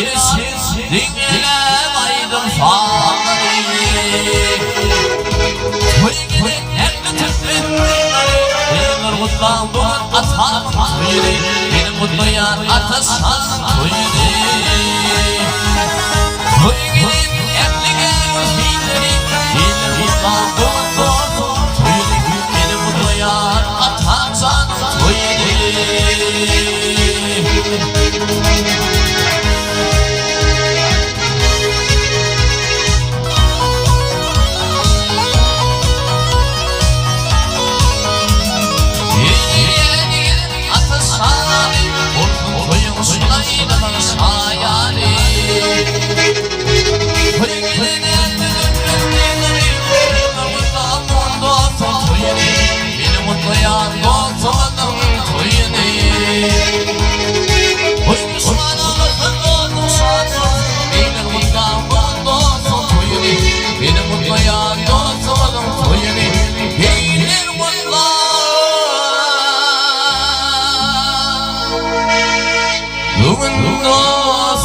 Yersiz dinlenem aydım sağlayı Toyginin elini tüplenleri Benim kutlan bugün atamın toyunu Benim kutlayan atasan toyunu Toyginin elini gözleri Benim kutlan bugün toyunu Benim kutlayan atasan toyunu Bugün dost